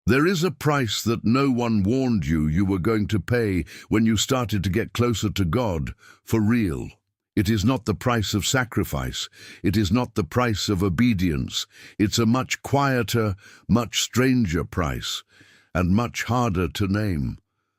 There is a price that no one warned you were going to pay when you started to get closer to God, for real. It is not the price of sacrifice. It is not the price of obedience. It's a much quieter, much stranger price, and much harder to name.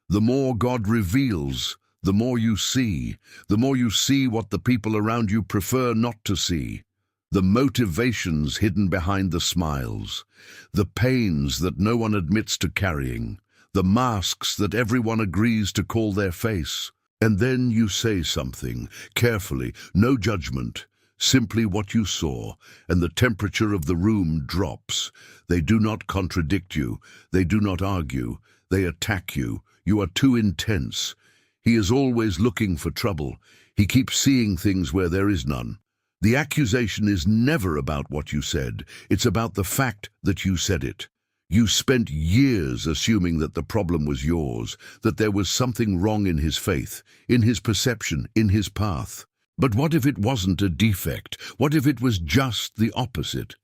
The more God reveals, the more you see. The more you see what the people around you prefer not to see. The motivations hidden behind the smiles, the pains that no one admits to carrying, the masks that everyone agrees to call their face. And then you say something, carefully, no judgment, simply what you saw, and the temperature of the room drops. They do not contradict you, they do not argue, they attack you. You are too intense. He is always looking for trouble. He keeps seeing things where there is none. The accusation is never about what you said. It's about the fact that you said it. You spent years assuming that the problem was yours, that there was something wrong in his faith, in his perception, in his path. But what if it wasn't a defect? What if it was just the opposite?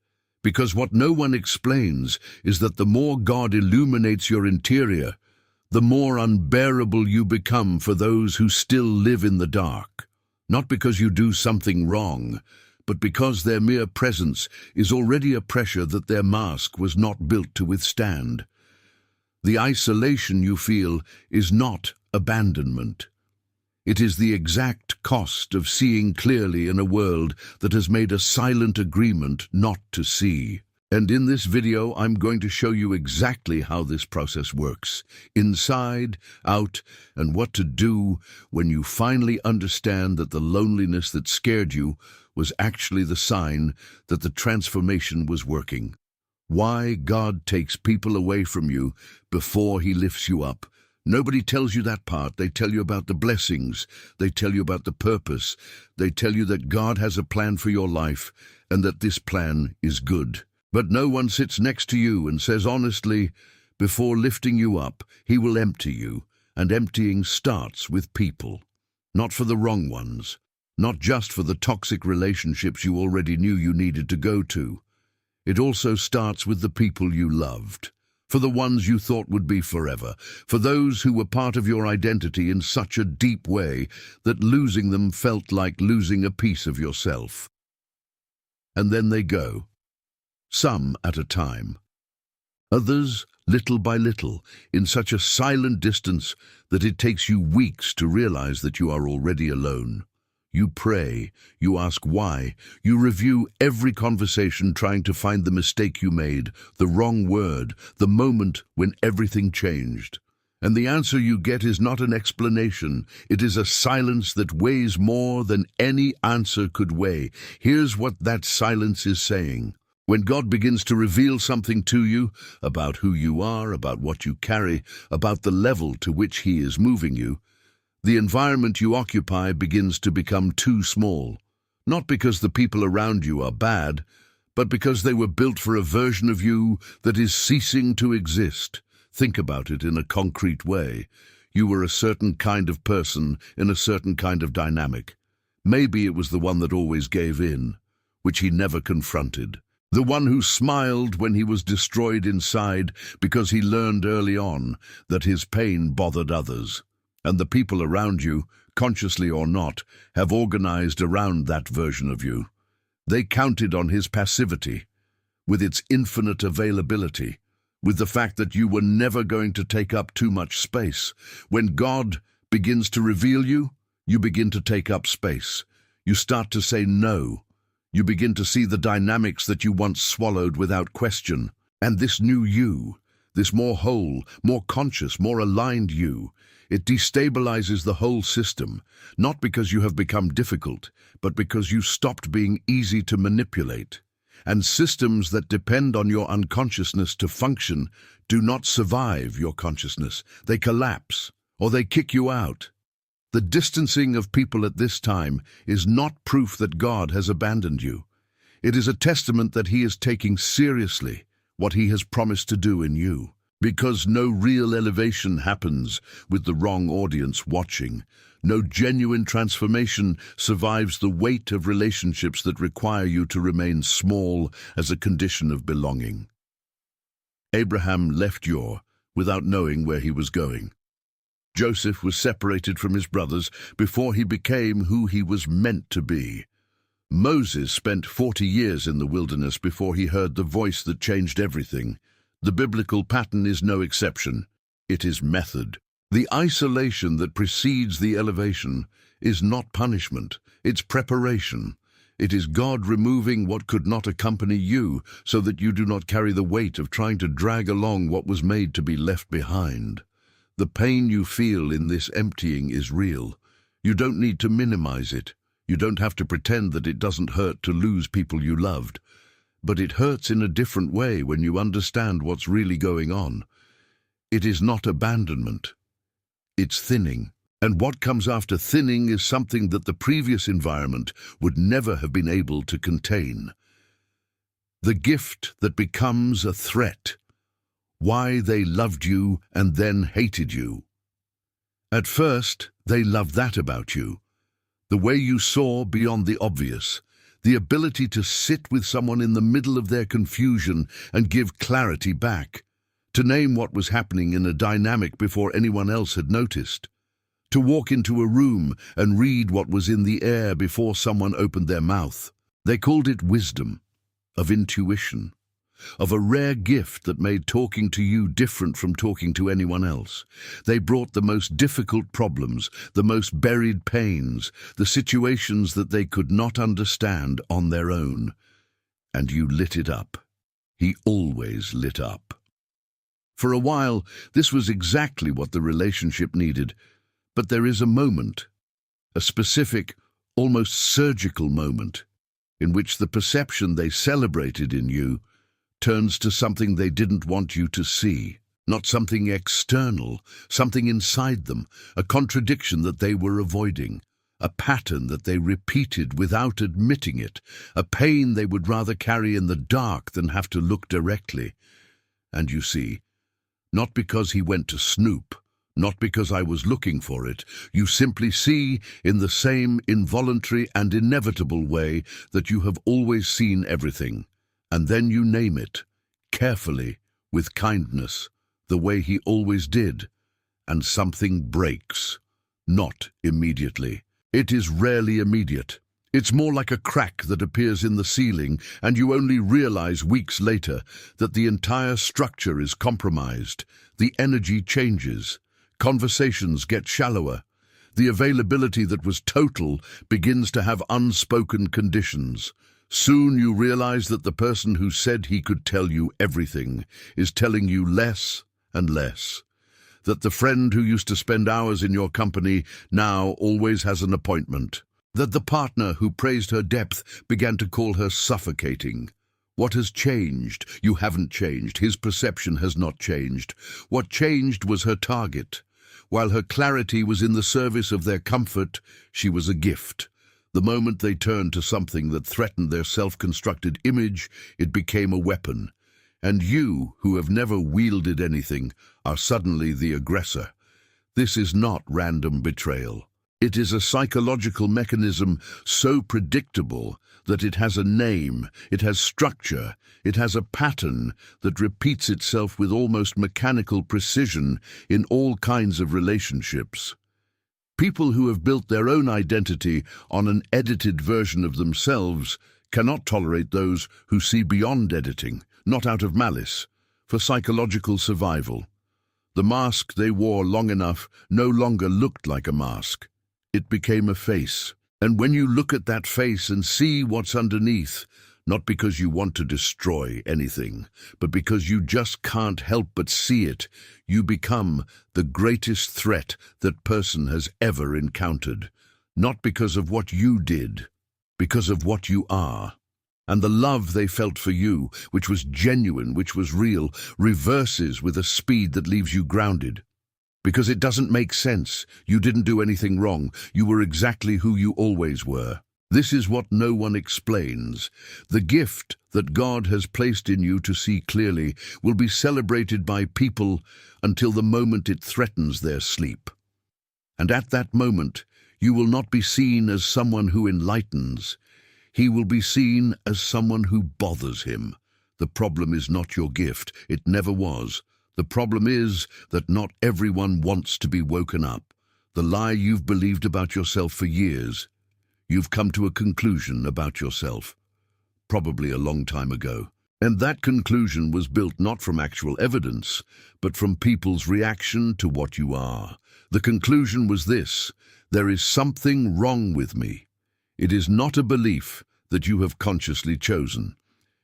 Because what no one explains is that the more God illuminates your interior, the more unbearable you become for those who still live in the dark. Not because you do something wrong, but because their mere presence is already a pressure that their mask was not built to withstand. The isolation you feel is not abandonment. It is the exact cost of seeing clearly in a world that has made a silent agreement not to see. And in this video, I'm going to show you exactly how this process works, inside, out, and what to do when you finally understand that the loneliness that scared you was actually the sign that the transformation was working. Why God takes people away from you before he lifts you up. Nobody tells you that part. They tell you about the blessings. They tell you about the purpose. They tell you that God has a plan for your life and that this plan is good. But no one sits next to you and says honestly, before lifting you up, he will empty you, and emptying starts with people. Not for the wrong ones, not just for the toxic relationships you already knew you needed to go to. It also starts with the people you loved, for the ones you thought would be forever, for those who were part of your identity in such a deep way that losing them felt like losing a piece of yourself. And then they go. Some at a time. Others, little by little, in such a silent distance that it takes you weeks to realize that you are already alone. You pray, you ask why, you review every conversation trying to find the mistake you made, the wrong word, the moment when everything changed. And the answer you get is not an explanation. It is a silence that weighs more than any answer could weigh. Here's what that silence is saying. When God begins to reveal something to you about who you are, about what you carry, about the level to which he is moving you, the environment you occupy begins to become too small. Not because the people around you are bad, but because they were built for a version of you that is ceasing to exist. Think about it in a concrete way. You were a certain kind of person in a certain kind of dynamic. Maybe it was the one that always gave in, which he never confronted. The one who smiled when he was destroyed inside because he learned early on that his pain bothered others. And the people around you, consciously or not, have organized around that version of you. They counted on his passivity, with its infinite availability, with the fact that you were never going to take up too much space. When God begins to reveal you, you begin to take up space. You start to say no. You begin to see the dynamics that you once swallowed without question. And this new you, this more whole, more conscious, more aligned you, it destabilizes the whole system, not because you have become difficult, but because you stopped being easy to manipulate. And systems that depend on your unconsciousness to function do not survive your consciousness. They collapse, or they kick you out. The distancing of people at this time is not proof that God has abandoned you. It is a testament that he is taking seriously what he has promised to do in you. Because no real elevation happens with the wrong audience watching. No genuine transformation survives the weight of relationships that require you to remain small as a condition of belonging. Abraham left Ur without knowing where he was going. Joseph was separated from his brothers before he became who he was meant to be. Moses spent 40 years in the wilderness before he heard the voice that changed everything. The biblical pattern is no exception. It is method. The isolation that precedes the elevation is not punishment, it's preparation. It is God removing what could not accompany you so that you do not carry the weight of trying to drag along what was made to be left behind. The pain you feel in this emptying is real. You don't need to minimize it. You don't have to pretend that it doesn't hurt to lose people you loved. But it hurts in a different way when you understand what's really going on. It is not abandonment. It's thinning. And what comes after thinning is something that the previous environment would never have been able to contain. The gift that becomes a threat. Why they loved you and then hated you. At first, they loved that about you. The way you saw beyond the obvious. The ability to sit with someone in the middle of their confusion and give clarity back. To name what was happening in a dynamic before anyone else had noticed. To walk into a room and read what was in the air before someone opened their mouth. They called it wisdom, of intuition, of a rare gift that made talking to you different from talking to anyone else. They brought the most difficult problems, the most buried pains, the situations that they could not understand on their own. And you lit it up. He always lit up. For a while, this was exactly what the relationship needed. But there is a moment, a specific, almost surgical moment, in which the perception they celebrated in you turns to something they didn't want you to see, not something external, something inside them, a contradiction that they were avoiding, a pattern that they repeated without admitting it, a pain they would rather carry in the dark than have to look directly. And you see, not because he went to snoop, not because I was looking for it, you simply see in the same involuntary and inevitable way that you have always seen everything, and then you name it, carefully, with kindness, the way he always did, and something breaks. Not immediately. It is rarely immediate. It's more like a crack that appears in the ceiling, and you only realize weeks later that the entire structure is compromised. The energy changes. Conversations get shallower. The availability that was total begins to have unspoken conditions. Soon you realize that the person who said he could tell you everything is telling you less and less. That the friend who used to spend hours in your company now always has an appointment. That the partner who praised her depth began to call her suffocating. What has changed? You haven't changed. His perception has not changed. What changed was her target. While her clarity was in the service of their comfort, she was a gift. The moment they turned to something that threatened their self-constructed image, it became a weapon. And you, who have never wielded anything, are suddenly the aggressor. This is not random betrayal. It is a psychological mechanism so predictable that it has a name, it has structure, it has a pattern that repeats itself with almost mechanical precision in all kinds of relationships. People who have built their own identity on an edited version of themselves cannot tolerate those who see beyond editing, not out of malice, for psychological survival. The mask they wore long enough no longer looked like a mask. It became a face. And when you look at that face and see what's underneath, not because you want to destroy anything, but because you just can't help but see it, you become the greatest threat that person has ever encountered. Not because of what you did, because of what you are. And the love they felt for you, which was genuine, which was real, reverses with a speed that leaves you grounded. Because it doesn't make sense. You didn't do anything wrong. You were exactly who you always were. This is what no one explains. The gift that God has placed in you to see clearly will be celebrated by people until the moment it threatens their sleep. And at that moment, you will not be seen as someone who enlightens. He will be seen as someone who bothers him. The problem is not your gift. It never was. The problem is that not everyone wants to be woken up. The lie you've believed about yourself for years. You've come to a conclusion about yourself, probably a long time ago. And that conclusion was built not from actual evidence, but from people's reaction to what you are. The conclusion was this: there is something wrong with me. It is not a belief that you have consciously chosen.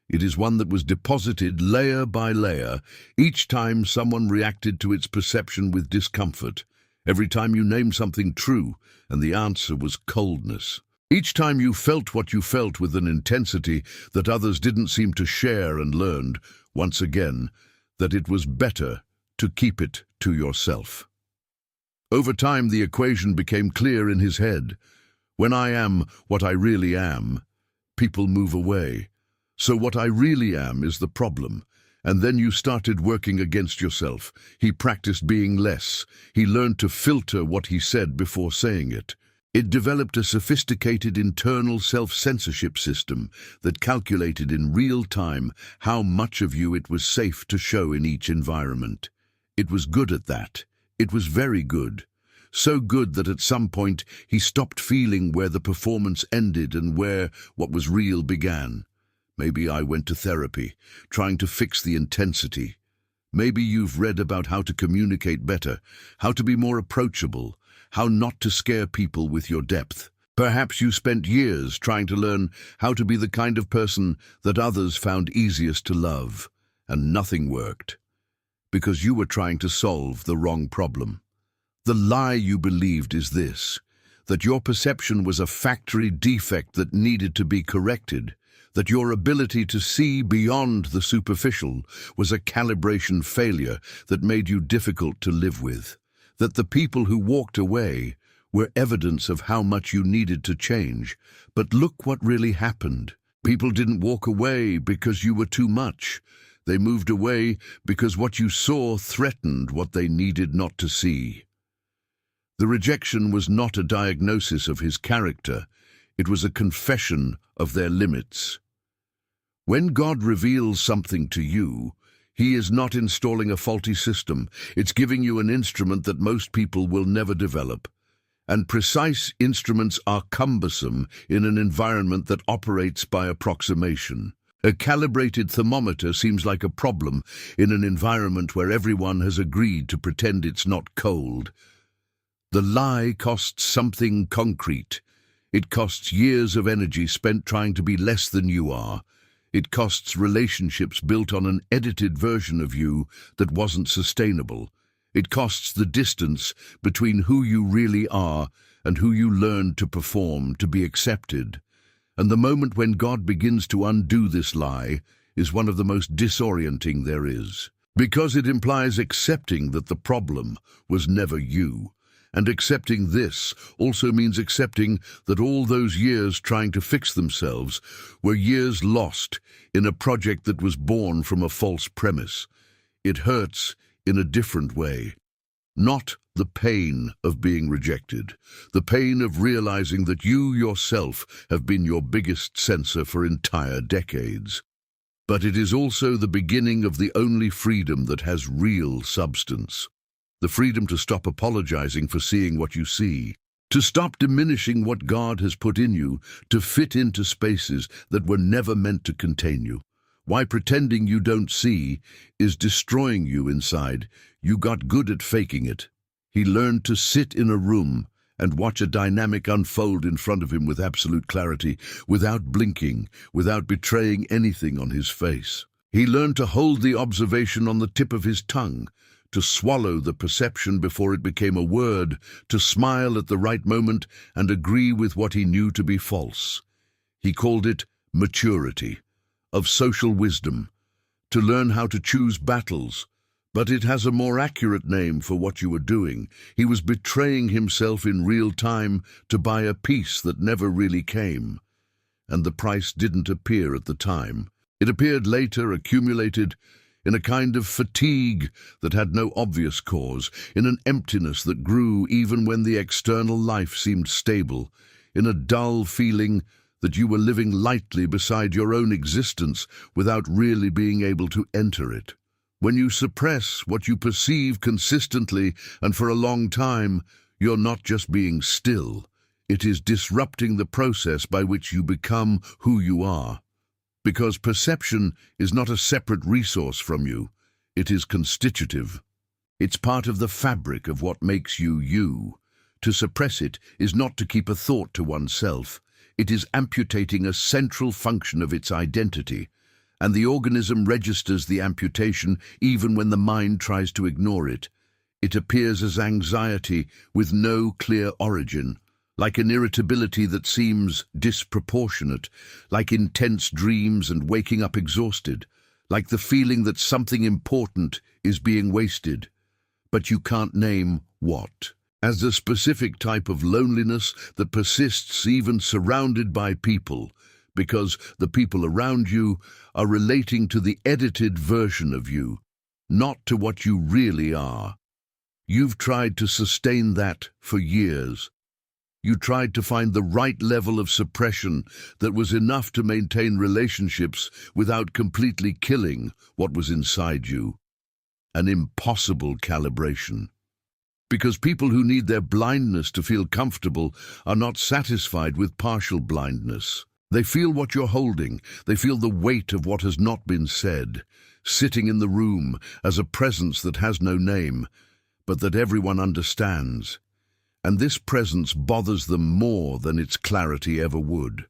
It is one that was deposited layer by layer, each time someone reacted to its perception with discomfort, every time you named something true and the answer was coldness. Each time you felt what you felt with an intensity that others didn't seem to share, and learned, once again, that it was better to keep it to yourself. Over time, the equation became clear in his head. When I am what I really am, people move away. So what I really am is the problem. And then you started working against yourself. He practiced being less. He learned to filter what he said before saying it. It developed a sophisticated internal self-censorship system that calculated in real time how much of you it was safe to show in each environment. It was good at that. It was very good. So good that at some point he stopped feeling where the performance ended and where what was real began. Maybe I went to therapy, trying to fix the intensity. Maybe you've read about how to communicate better, how to be more approachable, how not to scare people with your depth. Perhaps you spent years trying to learn how to be the kind of person that others found easiest to love, and nothing worked, because you were trying to solve the wrong problem. The lie you believed is this: that your perception was a factory defect that needed to be corrected, that your ability to see beyond the superficial was a calibration failure that made you difficult to live with, that the people who walked away were evidence of how much you needed to change. But look what really happened. People didn't walk away because you were too much. They moved away because what you saw threatened what they needed not to see. The rejection was not a diagnosis of his character. It was a confession of their limits. When God reveals something to you, He is not installing a faulty system. It's giving you an instrument that most people will never develop. And precise instruments are cumbersome in an environment that operates by approximation. A calibrated thermometer seems like a problem in an environment where everyone has agreed to pretend it's not cold. The lie costs something concrete. It costs years of energy spent trying to be less than you are. It costs relationships built on an edited version of you that wasn't sustainable. It costs the distance between who you really are and who you learned to perform to be accepted. And the moment when God begins to undo this lie is one of the most disorienting there is, because it implies accepting that the problem was never you. And accepting this also means accepting that all those years trying to fix themselves were years lost in a project that was born from a false premise. It hurts in a different way. Not the pain of being rejected, the pain of realizing that you yourself have been your biggest censor for entire decades. But it is also the beginning of the only freedom that has real substance. The freedom to stop apologizing for seeing what you see, to stop diminishing what God has put in you, to fit into spaces that were never meant to contain you. Why pretending you don't see is destroying you inside. You got good at faking it. He learned to sit in a room and watch a dynamic unfold in front of him with absolute clarity, without blinking, without betraying anything on his face. He learned to hold the observation on the tip of his tongue, to swallow the perception before it became a word, to smile at the right moment and agree with what he knew to be false. He called it maturity, of social wisdom, to learn how to choose battles. But it has a more accurate name for what you were doing. He was betraying himself in real time to buy a peace that never really came. And the price didn't appear at the time. It appeared later, accumulated, in a kind of fatigue that had no obvious cause, in an emptiness that grew even when the external life seemed stable, in a dull feeling that you were living lightly beside your own existence without really being able to enter it. When you suppress what you perceive consistently and for a long time, you're not just being still. It is disrupting the process by which you become who you are. Because perception is not a separate resource from you, it is constitutive. It's part of the fabric of what makes you you. To suppress it is not to keep a thought to oneself. It is amputating a central function of its identity, and the organism registers the amputation even when the mind tries to ignore it. It appears as anxiety with no clear origin, like an irritability that seems disproportionate, like intense dreams and waking up exhausted, like the feeling that something important is being wasted, but you can't name what. As a specific type of loneliness that persists even surrounded by people, because the people around you are relating to the edited version of you, not to what you really are. You've tried to sustain that for years. You tried to find the right level of suppression that was enough to maintain relationships without completely killing what was inside you. An impossible calibration. Because people who need their blindness to feel comfortable are not satisfied with partial blindness. They feel what you're holding. They feel the weight of what has not been said, sitting in the room as a presence that has no name, but that everyone understands. And this presence bothers them more than its clarity ever would.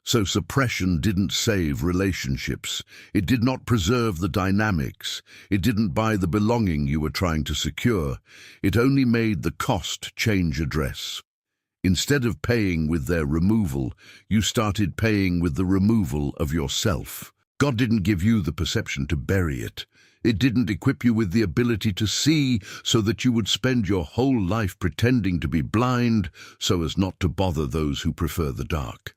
So suppression didn't save relationships. It did not preserve the dynamics. It didn't buy the belonging you were trying to secure. It only made the cost change address. Instead of paying with their removal, you started paying with the removal of yourself. God didn't give you the perception to bury it. It didn't equip you with the ability to see so that you would spend your whole life pretending to be blind so as not to bother those who prefer the dark.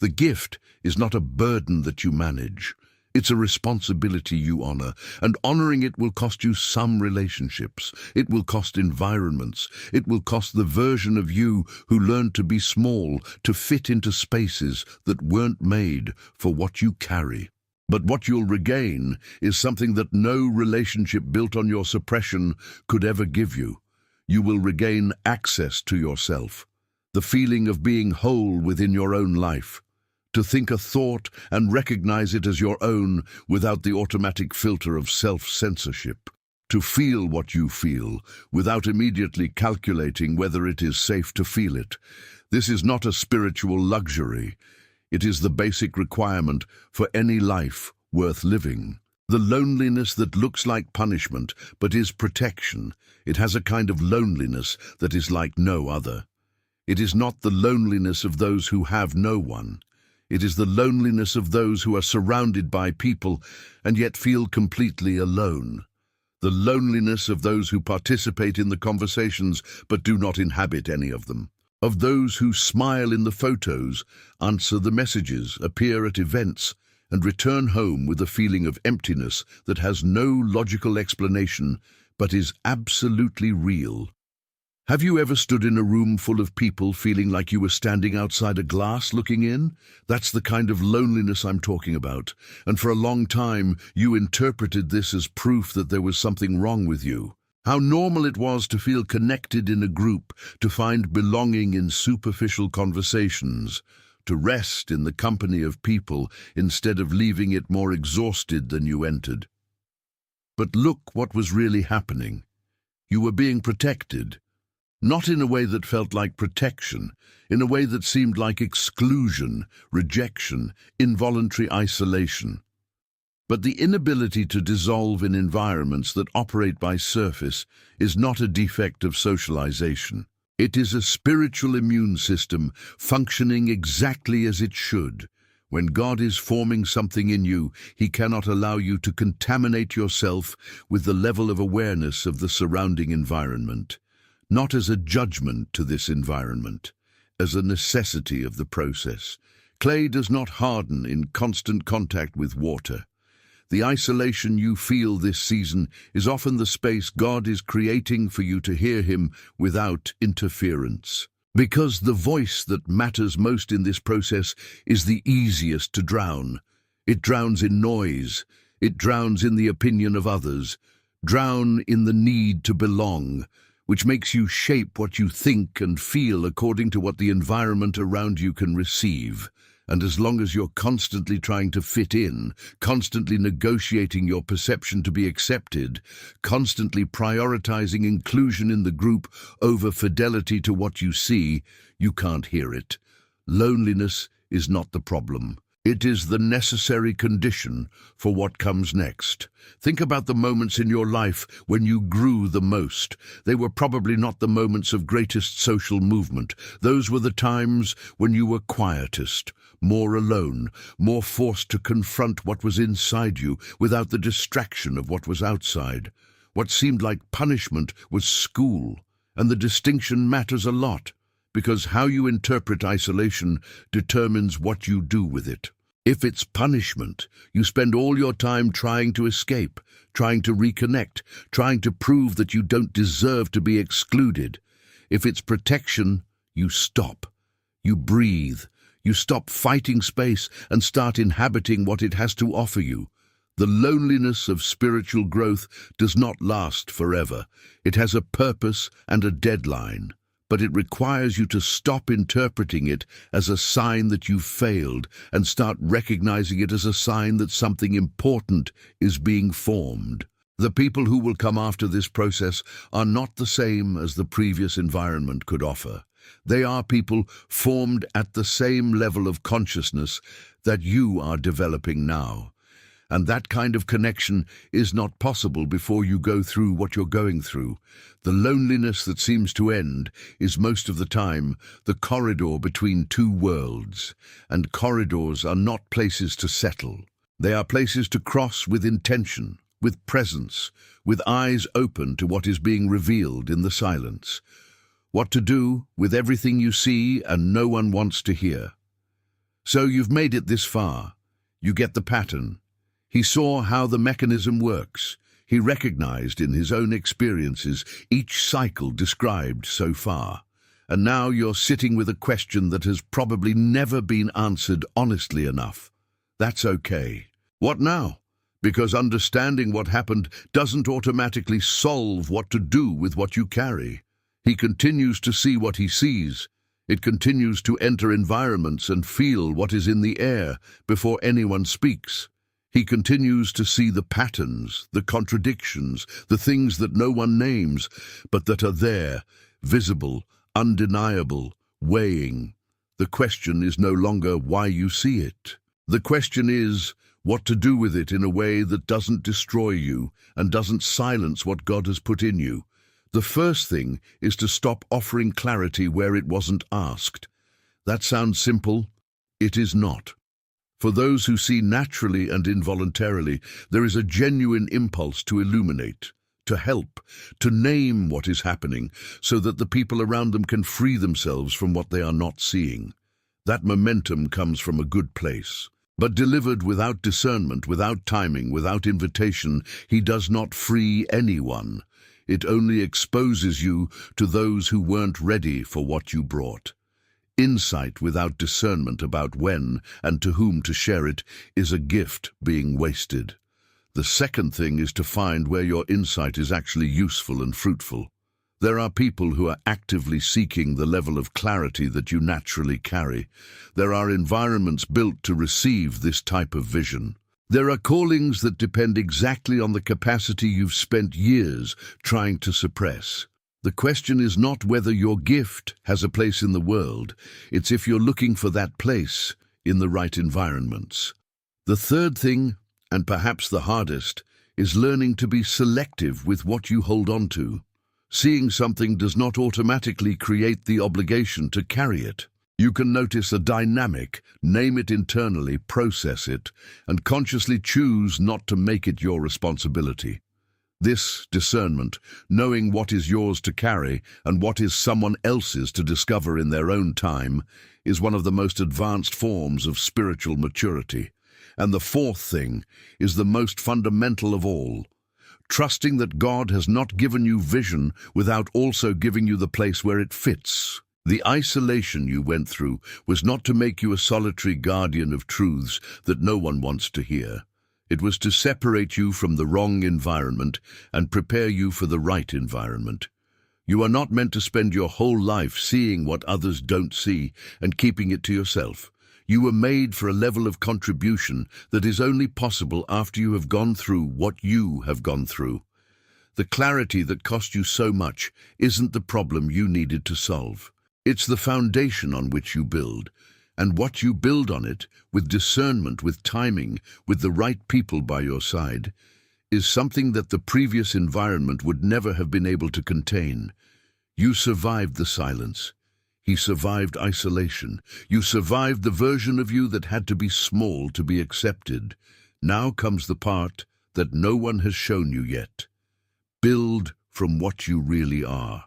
The gift is not a burden that you manage. It's a responsibility you honor, and honoring it will cost you some relationships. It will cost environments. It will cost the version of you who learned to be small, to fit into spaces that weren't made for what you carry. But what you'll regain is something that no relationship built on your suppression could ever give you. You will regain access to yourself, the feeling of being whole within your own life. To think a thought and recognize it as your own without the automatic filter of self-censorship. To feel what you feel without immediately calculating whether it is safe to feel it. This is not a spiritual luxury. It is the basic requirement for any life worth living. The loneliness that looks like punishment but is protection. It has a kind of loneliness that is like no other. It is not the loneliness of those who have no one. It is the loneliness of those who are surrounded by people and yet feel completely alone. The loneliness of those who participate in the conversations but do not inhabit any of them. Of those who smile in the photos, answer the messages, appear at events, and return home with a feeling of emptiness that has no logical explanation but is absolutely real. Have you ever stood in a room full of people feeling like you were standing outside a glass looking in? That's the kind of loneliness I'm talking about. And for a long time, you interpreted this as proof that there was something wrong with you. How normal it was to feel connected in a group, to find belonging in superficial conversations, to rest in the company of people instead of leaving it more exhausted than you entered. But look what was really happening. You were being protected. Not in a way that felt like protection, in a way that seemed like exclusion, rejection, involuntary isolation. But the inability to dissolve in environments that operate by surface is not a defect of socialization. It is a spiritual immune system functioning exactly as it should. When God is forming something in you, He cannot allow you to contaminate yourself with the level of awareness of the surrounding environment. Not as a judgment to this environment, as a necessity of the process. Clay does not harden in constant contact with water. The isolation you feel this season is often the space God is creating for you to hear Him without interference. Because the voice that matters most in this process is the easiest to drown. It drowns in noise. It drowns in the opinion of others. Drown in the need to belong, which makes you shape what you think and feel according to what the environment around you can receive. And as long as you're constantly trying to fit in, constantly negotiating your perception to be accepted, constantly prioritizing inclusion in the group over fidelity to what you see, you can't hear it. Loneliness is not the problem. It is the necessary condition for what comes next. Think about the moments in your life when you grew the most. They were probably not the moments of greatest social movement. Those were the times when you were quietest, more alone, more forced to confront what was inside you without the distraction of what was outside. What seemed like punishment was school, and the distinction matters a lot, because how you interpret isolation determines what you do with it. If it's punishment, you spend all your time trying to escape, trying to reconnect, trying to prove that you don't deserve to be excluded. If it's protection, you stop. You breathe. You stop fighting space and start inhabiting what it has to offer you. The loneliness of spiritual growth does not last forever. It has a purpose and a deadline. But it requires you to stop interpreting it as a sign that you've failed and start recognizing it as a sign that something important is being formed. The people who will come after this process are not the same as the previous environment could offer. They are people formed at the same level of consciousness that you are developing now. And that kind of connection is not possible before you go through what you're going through. The loneliness that seems to end is most of the time the corridor between two worlds. And corridors are not places to settle. They are places to cross with intention, with presence, with eyes open to what is being revealed in the silence. What to do with everything you see and no one wants to hear. So you've made it this far. You get the pattern. He saw how the mechanism works. He recognized in his own experiences each cycle described so far. And now you're sitting with a question that has probably never been answered honestly enough. That's okay. What now? Because understanding what happened doesn't automatically solve what to do with what you carry. He continues to see what he sees. It continues to enter environments and feel what is in the air before anyone speaks. He continues to see the patterns, the contradictions, the things that no one names, but that are there, visible, undeniable, weighing. The question is no longer why you see it. The question is what to do with it in a way that doesn't destroy you and doesn't silence what God has put in you. The first thing is to stop offering clarity where it wasn't asked. That sounds simple. It is not. For those who see naturally and involuntarily, there is a genuine impulse to illuminate, to help, to name what is happening, so that the people around them can free themselves from what they are not seeing. That momentum comes from a good place. But delivered without discernment, without timing, without invitation, he does not free anyone. It only exposes you to those who weren't ready for what you brought. Insight without discernment about when and to whom to share it is a gift being wasted. The second thing is to find where your insight is actually useful and fruitful. There are people who are actively seeking the level of clarity that you naturally carry. There are environments built to receive this type of vision. There are callings that depend exactly on the capacity you've spent years trying to suppress. The question is not whether your gift has a place in the world, it's if you're looking for that place in the right environments. The third thing, and perhaps the hardest, is learning to be selective with what you hold on to. Seeing something does not automatically create the obligation to carry it. You can notice a dynamic, name it internally, process it, and consciously choose not to make it your responsibility. This discernment, knowing what is yours to carry and what is someone else's to discover in their own time, is one of the most advanced forms of spiritual maturity. And the fourth thing is the most fundamental of all, trusting that God has not given you vision without also giving you the place where it fits. The isolation you went through was not to make you a solitary guardian of truths that no one wants to hear. It was to separate you from the wrong environment and prepare you for the right environment. You are not meant to spend your whole life seeing what others don't see and keeping it to yourself. You were made for a level of contribution that is only possible after you have gone through what you have gone through. The clarity that cost you so much isn't the problem you needed to solve. It's the foundation on which you build, and what you build on it, with discernment, with timing, with the right people by your side, is something that the previous environment would never have been able to contain. You survived the silence. He survived isolation. You survived the version of you that had to be small to be accepted. Now comes the part that no one has shown you yet. Build from what you really are.